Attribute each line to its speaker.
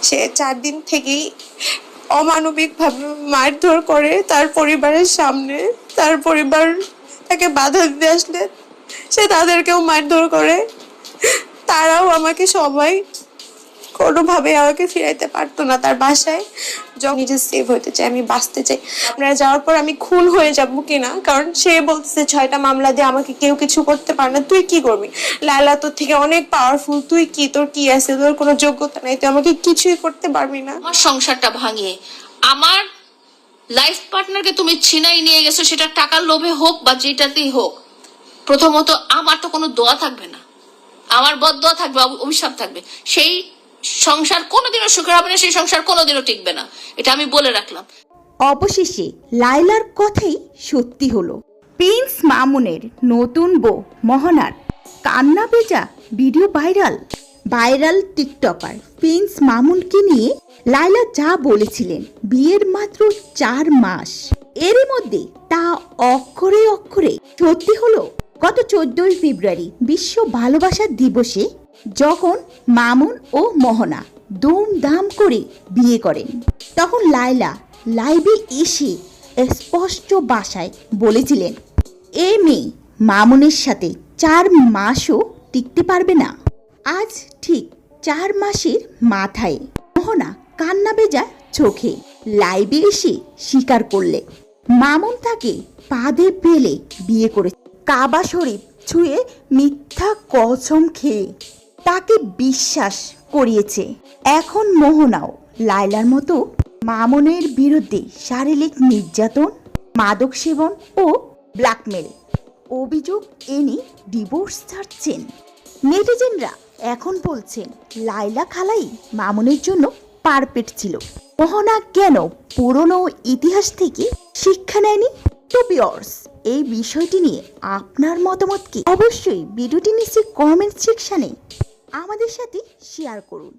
Speaker 1: সে 4 দিন থেকেই অমানবিকভাবে মারধর করে তার পরিবারের সামনে। তার পরিবার তাকে বাধা দিতে আসলে সে তাদেরকেও মারধর করে। তারাও আমাকে সবাই কোনোভাবে আমাকে ফিরাইতে পারতো না তার বাসায়। যখন নিজে সেভ হতে চাই, আমি বাঁচতে চাই। আপনারা যাওয়ার পর আমি খুন হয়ে যাবো কিনা, কারণ সে বলতেছে 6টা মামলা দিয়ে আমাকে কেউ কিছু করতে পারে না, তুই কি করবি? লায়লা তোর থেকে অনেক পাওয়ারফুল, তুই কি, তোর কি আছে? তোর কোনো যোগ্যতা নাই, তুই আমাকে কিছুই করতে পারবি না।
Speaker 2: আমার সংসারটা ভাঙিয়ে আমার লাইফ পার্টনারকে তুমি ছিনাই নিয়ে গেছো, সেটা টাকার লোভে হোক বা যেটাতেই হোক। প্রথমত আমার তো কোনো দোয়া থাকবে না, আমার বদদোয়া থাকবে, অভিশাপ থাকবে। সেই সংসার কোনোদিনও সুখের হবে না, সেই সংসার কোনোদিনও টিকবে না, এটা আমি বলে রাখলাম।
Speaker 3: অবশেষে লায়লার কথাই সত্যি হলো। প্রিন্স মামুনের নতুন বউ মোহনার কান্না ভেজা ভিডিও ভাইরাল টিকটকার প্রিন্স মামুনকে নিয়ে লায়লা যা বলেছিলেন বিয়ের মাত্র 4 মাস, এরই মধ্যে তা অক্ষরে অক্ষরে সত্যি হলো। গত 14 ফেব্রুয়ারি বিশ্ব ভালোবাসা দিবসে যখন মামুন ও মোহনা ধুমধাম করে বিয়ে করেন, তখন লায়লা লাইভে এসে স্পষ্ট ভাষায় বলেছিলেন এ মেয়ে মামুনের সাথে 4 মাসও টিকতে পারবে না। আজ ঠিক 4 মাসের মাথায় মোহনা কান্না ভেজা চোখে লাইভে এসে স্বীকার করলে মামুন তাকে পাদে ফেলে বিয়ে করেছে। কাবা শরীফ ছুঁয়ে মিথ্যা কসম খেয়ে তাকে বিশ্বাস করিয়েছে। এখন মোহনাও লায়লার মতো মামুনের বিরুদ্ধে শারীরিক নির্যাতন, মাদক সেবন ও ব্ল্যাকমেল অভিযোগ এনে ডিভোর্স ছাড়ছেন। নেটিজেনরা এখন বলছেন লায়লা খালাই মামুনের জন্য পারফেক্ট ছিল, মোহনা কেন পুরনো ইতিহাস থেকে শিক্ষা নেয়নি? তো ভিউয়ার্স, এই বিষয়টি নিয়ে আপনার মতামত কি? অবশ্যই ভিডিওটি নিচে কমেন্ট সেকশনে আমাদের সাথে শেয়ার করুন।